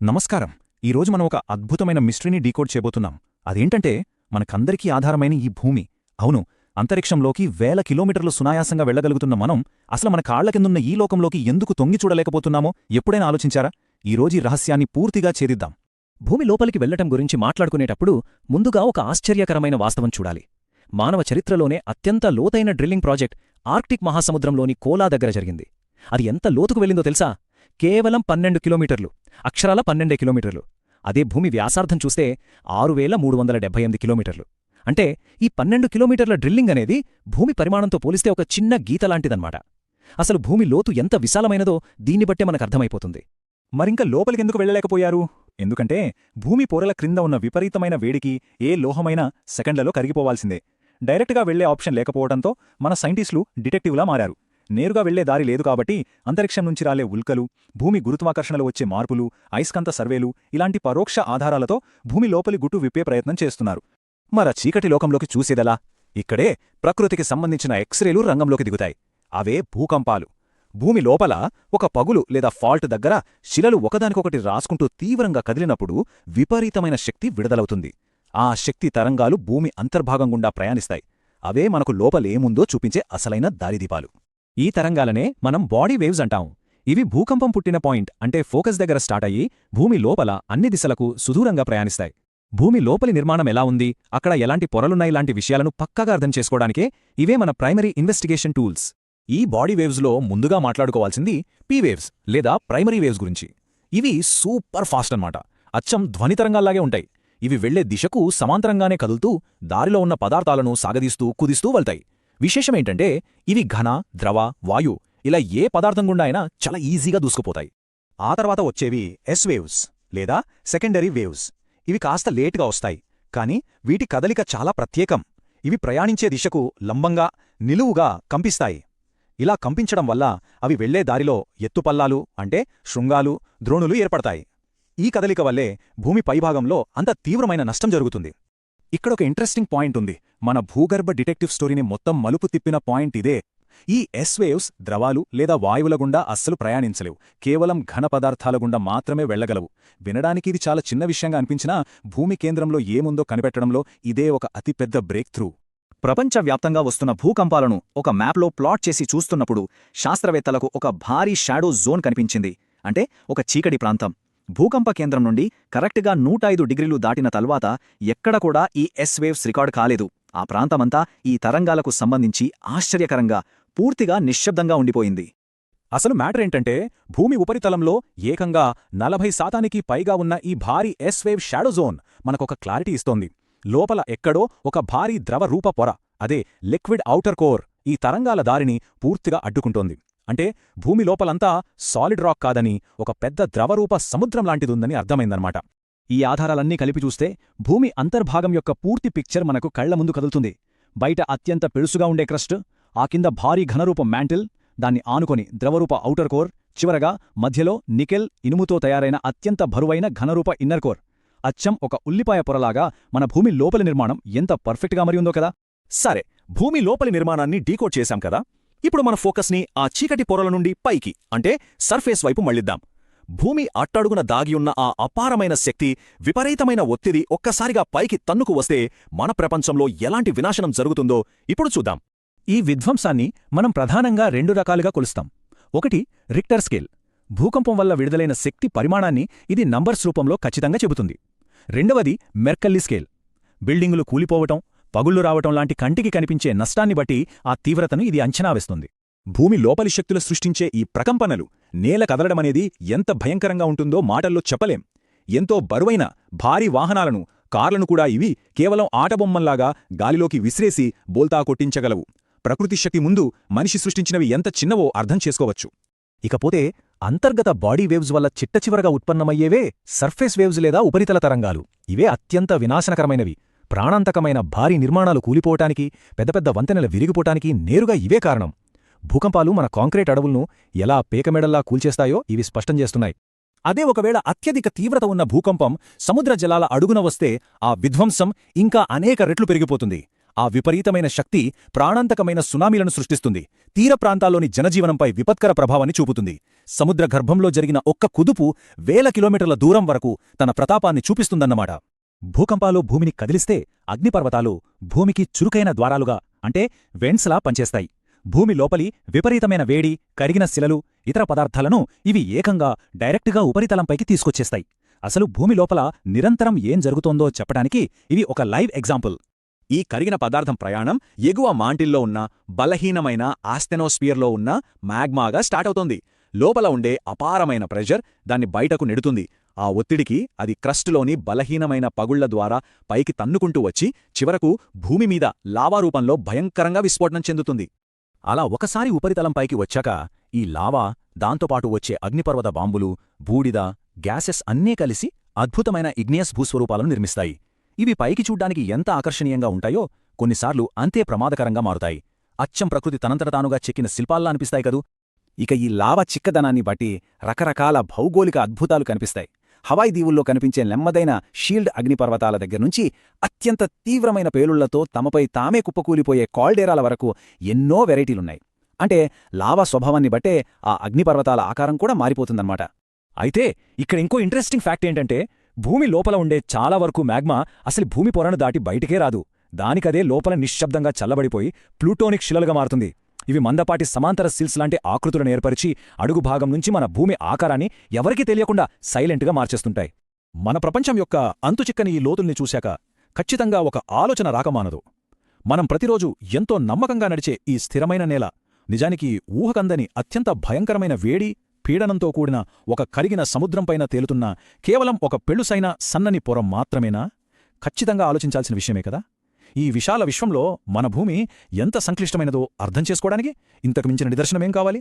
నమస్కారం. ఈరోజు మనం ఒక అద్భుతమైన మిస్టరీని డీకోడ్ చేయబోతున్నాం. అదేంటంటే మనకందరికీ ఆధారమైన ఈ భూమి. అవును, అంతరిక్షంలోకి వేల కిలోమీటర్లు సునాయాసంగా వెళ్లగలుగుతున్న మనం అసలు మన కాళ్ల కిందున్న ఈ లోకంలోకి ఎందుకు తొంగి చూడలేకపోతున్నామో ఎప్పుడైనా ఆలోచించారా? ఈరోజు ఈ రహస్యాన్ని పూర్తిగా ఛేదిద్దాం. భూమి లోపలికి వెళ్లటం గురించి మాట్లాడుకునేటప్పుడు ముందుగా ఒక ఆశ్చర్యకరమైన వాస్తవం చూడాలి. మానవ చరిత్రలోనే అత్యంత లోతైన డ్రిల్లింగ్ ప్రాజెక్ట్ ఆర్క్టిక్ మహాసముద్రంలోని కోలా దగ్గర జరిగింది. అది ఎంత లోతుకు వెళ్ళిందో తెలుసా? కేవలం 12 కిలోమీటర్లు, అక్షరాల 12 కిలోమీటర్లు. అదే భూమి వ్యాసార్థం చూస్తే 6378 కిలోమీటర్లు. అంటే ఈ 12 కిలోమీటర్ల డ్రిల్లింగ్ అనేది భూమి పరిమాణంతో పోలిస్తే ఒక చిన్న గీతలాంటిదన్నమాట. అసలు భూమి లోతు ఎంత విశాలమైనదో దీన్నిబట్టే మనకర్థమైపోతుంది. మరింక లోపలికెందుకు వెళ్లలేకపోయారు? ఎందుకంటే భూమి పొరల క్రింద ఉన్న విపరీతమైన వేడికి ఏ లోహమైనా సెకండ్లలో కరిగిపోవాల్సిందే. డైరెక్ట్గా వెళ్లే ఆప్షన్ లేకపోవడంతో మన సైంటిస్టులు డిటెక్టివ్లా మారారు. నేరుగా వెళ్లే దారి లేదు కాబట్టి అంతరిక్షం నుంచి రాలే ఉల్కలు, భూమి గురుత్వాకర్షణలో వచ్చే మార్పులు, అయస్కాంత సర్వేలు ఇలాంటి పరోక్ష ఆధారాలతో భూమి లోపలి గుట్టు విప్పే ప్రయత్నం చేస్తున్నారు. మర చీకటి లోకంలోకి చూసేదెలా? ఇక్కడే ప్రకృతికి సంబంధించిన ఎక్స్రేలు రంగంలోకి దిగుతాయి. అవే భూకంపాలు. భూమి లోపల ఒక పగులు లేదా ఫాల్ట్ దగ్గర శిలలు ఒకదానికొకటి రాసుకుంటూ తీవ్రంగా కదిలినప్పుడు విపరీతమైన శక్తి విడుదలవుతుంది. ఆ శక్తి తరంగాలు భూమి అంతర్భాగం గుండా ప్రయాణిస్తాయి. అవే మనకు లోపలేముందో చూపించే అసలైన దారిదీపాలు. ఈ తరంగాలనే మనం బాడీ వేవ్స్ అంటాం. ఇవి భూకంపం పుట్టిన పాయింట్ అంటే ఫోకస్ దగ్గర స్టార్ట్ అయ్యి భూమి లోపల అన్ని దిశలకు సుదూరంగా ప్రయాణిస్తాయి. భూమి లోపలి నిర్మాణం ఎలా ఉంది, అక్కడ ఎలాంటి పొరలున్నాయిలాంటి విషయాలను పక్కాగా అర్థం చేసుకోవడానికే ఇవే మన ప్రైమరీ ఇన్వెస్టిగేషన్ టూల్స్. ఈ బాడీ వేవ్స్లో ముందుగా మాట్లాడుకోవాల్సింది పీ వేవ్స్ లేదా ప్రైమరీ వేవ్స్ గురించి. ఇవి సూపర్ ఫాస్ట్ అన్నమాట. అచ్చం ధ్వనితరంగాల్లాగే ఉంటాయి. ఇవి వెళ్లే దిశకు సమాంతరంగానే కదులుతూ దారిలో ఉన్న పదార్థాలను సాగదీస్తూ కుదిస్తూ వెళ్తాయి. విశేషమేంటంటే ఇవి ఘన, ద్రవ, వాయు ఇలా ఏ పదార్థం గుండా అయినా చాలా ఈజీగా దూసుకుపోతాయి. ఆ తర్వాత వచ్చేవి ఎస్ వేవ్స్ లేదా సెకండరీ వేవ్స్. ఇవి కాస్త లేటుగా వస్తాయి, కానీ వీటి కదలిక చాలా ప్రత్యేకం. ఇవి ప్రయాణించే దిశకు లంబంగా, నిలువుగా కంపిస్తాయి. ఇలా కంపించడం వల్ల అవి వెళ్లే దారిలో ఎత్తుపల్లాలు అంటే శృంగాలు, ద్రోణులు ఏర్పడతాయి. ఈ కదలిక వల్లే భూమి పైభాగంలో అంత తీవ్రమైన నష్టం జరుగుతుంది. ఇక్కడొక ఇంట్రెస్టింగ్ పాయింట్ ఉంది. మన భూగర్భ డిటెక్టివ్ స్టోరీని మొత్తం మలుపు తిప్పిన పాయింట్ ఇదే. ఈ ఎస్ వేవ్స్ ద్రవాలు లేదా వాయువుల గుండా అస్సలు ప్రయాణించలేవు. కేవలం ఘన పదార్థాల గుండా మాత్రమే వెళ్లగలవు. వినడానికి ఇది చాలా చిన్న విషయంగా అనిపించినా భూమి కేంద్రంలో ఏముందో కనిపెట్టడంలో ఇదే ఒక అతిపెద్ద బ్రేక్ త్రూ. ప్రపంచవ్యాప్తంగా వస్తున్న భూకంపాలను ఒక మ్యాప్లో ప్లాట్ చేసి చూస్తున్నప్పుడు శాస్త్రవేత్తలకు ఒక భారీ షాడో జోన్ కనిపించింది. అంటే ఒక చీకటి ప్రాంతం. భూకంప కేంద్రం నుండి కరెక్ట్గా 105 డిగ్రీలు దాటిన తల్వాత ఎక్కడ కూడా ఈ ఎస్ వేవ్స్ రికార్డ్ కాలేదు. ఆ ప్రాంతమంతా ఈ తరంగాలకు సంబంధించి ఆశ్చర్యకరంగా పూర్తిగా నిశ్శబ్దంగా ఉండిపోయింది. అసలు మ్యాటర్ ఏంటంటే భూమి ఉపరితలంలో ఏకంగా 40% పైగా ఉన్న ఈ భారీ ఎస్ వేవ్ షాడో జోన్ మనకొక క్లారిటీ ఇస్తోంది. లోపల ఎక్కడో ఒక భారీ ద్రవ రూప పొర, అదే లిక్విడ్ ఔటర్ కోర్, ఈ తరంగాల దారిని పూర్తిగా అడ్డుకుంటోంది. అంటే భూమి లోపలంతా సాలిడ్ రాక్ కాదని ఒక పెద్ద ద్రవరూప సముద్రం లాంటిదుందని అర్థమైందన్నమాట. ఈ ఆధారాలన్నీ కలిపి చూస్తే భూమి అంతర్భాగం యొక్క పూర్తి పిక్చర్ మనకు కళ్ల ముందు కదులుతుంది. బయట అత్యంత పెళుసుగా ఉండే క్రస్ట్, ఆ కింద భారీ ఘనరూప మ్యాంటిల్, దాన్ని ఆనుకొని ద్రవరూప ఔటర్ కోర్, చివరగా మధ్యలో నికెల్, ఇనుముతో తయారైన అత్యంత బరువైన ఘనరూప ఇన్నర్ కోర్. అచ్చం ఒక ఉల్లిపాయ పొరలాగా మన భూమి లోపలి నిర్మాణం ఎంత పర్ఫెక్ట్గా మరి ఉందో కదా. సరే, భూమి లోపలి నిర్మాణాన్ని డీకోడ్ చేశాం కదా. ఇప్పుడు మన ఫోకస్ని ఆ చీకటి పొరల నుండి పైకి అంటే సర్ఫేస్ వైపు మళ్లిద్దాం. భూమి అట్టడుగున దాగియున్న ఆ అపారమైన శక్తి, విపరీతమైన ఒత్తిడి ఒక్కసారిగా పైకి తన్నుకు వస్తే మన ప్రపంచంలో ఎలాంటి వినాశనం జరుగుతుందో ఇప్పుడు చూద్దాం. ఈ విధ్వంసాన్ని మనం ప్రధానంగా 2 రకాలుగా కొలుస్తాం. ఒకటి రిక్టర్ స్కేల్. భూకంపం వల్ల విడుదలైన శక్తి పరిమాణాన్ని ఇది నంబర్స్ రూపంలో ఖచ్చితంగా చెబుతుంది. రెండవది మెర్కల్లీ స్కేల్. బిల్డింగులు కూలిపోవటం, పగుళ్లు రావటం లాంటి కంటికి కనిపించే నష్టాన్ని బట్టి ఆ తీవ్రతను ఇది అంచనా వేస్తుంది. భూమి లోపలి శక్తులు సృష్టించే ఈ ప్రకంపనలు, నేల కదలడమనేది ఎంత భయంకరంగా ఉంటుందో మాటల్లో చెప్పలేం. ఎంతో బరువైన భారీ వాహనాలను, కార్లను కూడా ఇవి కేవలం ఆటబొమ్మల్లాగా గాలిలోకి విసిరేసి బోల్తా కొట్టించగలవు. ప్రకృతి శక్తి ముందు మనిషి సృష్టించినవి ఎంత చిన్నవో అర్థం చేసుకోవచ్చు. ఇకపోతే అంతర్గత బాడీ వేవ్స్ వల్ల చిట్టచివరగా ఉత్పన్నమయ్యేవే సర్ఫేస్ వేవ్స్ లేదా ఉపరితల తరంగాలు. ఇవే అత్యంత వినాశనకరమైనవి. ప్రాణాంతకమైన భారీ నిర్మాణాలు కూలిపోవటానికి, పెద్ద పెద్ద వంతెనలు విరిగిపోవటానికి నేరుగా ఇవే కారణం. భూకంపాలు మన కాంక్రీట్ అడవులను ఎలా పేకమెడల్లా కూల్చేస్తాయో ఇవి స్పష్టం చేస్తున్నాయి. అదే ఒకవేళ అత్యధిక తీవ్రత ఉన్న భూకంపం సముద్ర జలాల అడుగున వస్తే ఆ విధ్వంసం ఇంకా అనేక రెట్లు పెరిగిపోతుంది. ఆ విపరీతమైన శక్తి ప్రాణాంతకమైన సునామీలను సృష్టిస్తుంది, తీర ప్రాంతాల్లోని జనజీవనంపై విపత్కర ప్రభావాన్ని చూపుతుంది. సముద్ర గర్భంలో జరిగిన ఒక్క కుదుపు వేల కిలోమీటర్ల దూరం వరకు తన ప్రతాపాన్ని చూపిస్తుందన్నమాట. భూకంపాలు భూమిని కదిలిస్తే అగ్నిపర్వతాలు భూమికి చురుకైన ద్వారాలుగా అంటే వెంట్స్లా పనిచేస్తాయి. భూమి లోపలి విపరీతమైన వేడి, కరిగిన శిలలు, ఇతర పదార్థాలను ఇవి ఏకంగా డైరెక్టుగా ఉపరితలంపైకి తీసుకొచ్చేస్తాయి. అసలు భూమి లోపల నిరంతరం ఏం జరుగుతోందో చెప్పడానికి ఇవి ఒక లైవ్ ఎగ్జాంపుల్. ఈ కరిగిన పదార్థం ప్రయాణం ఎగువ మాంటిల్లో ఉన్న బలహీనమైన ఆస్తెనోస్పియర్లో ఉన్న మ్యాగ్మాగా స్టార్ట్ అవుతోంది. లోపల ఉండే అపారమైన ప్రెషర్ దాన్ని బయటకు నెడుతుంది. ఆ ఒత్తిడికి అది క్రస్టులోని బలహీనమైన పగుళ్ల ద్వారా పైకి తన్నుకుంటూ వచ్చి చివరకు భూమిమీద లావా రూపంలో భయంకరంగా విస్ఫోటనం చెందుతుంది. అలా ఒకసారి ఉపరితలంపైకి వచ్చాక ఈ లావా, దాంతోపాటు వచ్చే అగ్నిపర్వత బాంబులు, బూడిద, గ్యాసెస్ అన్నీ కలిసి అద్భుతమైన ఇగ్నియస్ భూస్వరూపాలను నిర్మిస్తాయి. ఇవి పైకి చూడ్డానికి ఎంత ఆకర్షణీయంగా ఉంటాయో కొన్నిసార్లు అంతే ప్రమాదకరంగా మారుతాయి. అచ్చం ప్రకృతి తనంతట తానుగా చెక్కిన శిల్పాల్లా అనిపిస్తాయి కదూ. ఇక ఈ లావా చిక్కదనాన్ని బట్టి రకరకాల భౌగోళిక అద్భుతాలు కనిపిస్తాయి. హవాయి దీవుల్లో కనిపించే నెమ్మదైన షీల్డ్ అగ్నిపర్వతాల దగ్గర్నుంచి అత్యంత తీవ్రమైన పేలుళ్లతో తమపై తామే కుప్పకూలిపోయే కాల్డేరాల వరకు ఎన్నో వెరైటీలున్నాయి. అంటే లావా స్వభావాన్ని బట్టే ఆ అగ్నిపర్వతాల ఆకారం కూడా మారిపోతుందన్నమాట. అయితే ఇక్కడ ఇంకో ఇంట్రెస్టింగ్ ఫ్యాక్ట్ ఏంటంటే భూమి లోపల ఉండే చాలా వరకు మ్యాగ్మా అసలు భూమి పొరను దాటి బయటికే రాదు. దానికదే లోపల నిశ్శబ్దంగా చల్లబడిపోయి ప్లూటోనిక్ శిలలుగా మారుతుంది. ఇవి మందపాటి సమాంతర సిల్స్ లాంటి ఆకృతులను ఏర్పరిచి అడుగు భాగం నుంచి మన భూమి ఆకారాన్ని ఎవరికీ తెలియకుండా సైలెంట్గా మార్చేస్తుంటాయి. మన ప్రపంచం యొక్క అంతుచిక్కని ఈ లోతుల్ని చూశాక ఖచ్చితంగా ఒక ఆలోచన రాకమానదు. మనం ప్రతిరోజు ఎంతో నమ్మకంగా నడిచే ఈ స్థిరమైన నేల నిజానికి ఊహకందని అత్యంత భయంకరమైన వేడి, పీడనంతో కూడిన ఒక కరిగిన సముద్రంపైన తేలుతున్న కేవలం ఒక పెళుసైన సన్నని పొర మాత్రమేనా? ఖచ్చితంగా ఆలోచించాల్సిన విషయమే కదా. ఈ విశాల విశ్వంలో మన భూమి ఎంత సంక్లిష్టమైనదో అర్థం చేసుకోవడానికి ఇంతకు మించిన నిదర్శనమేం కావాలి?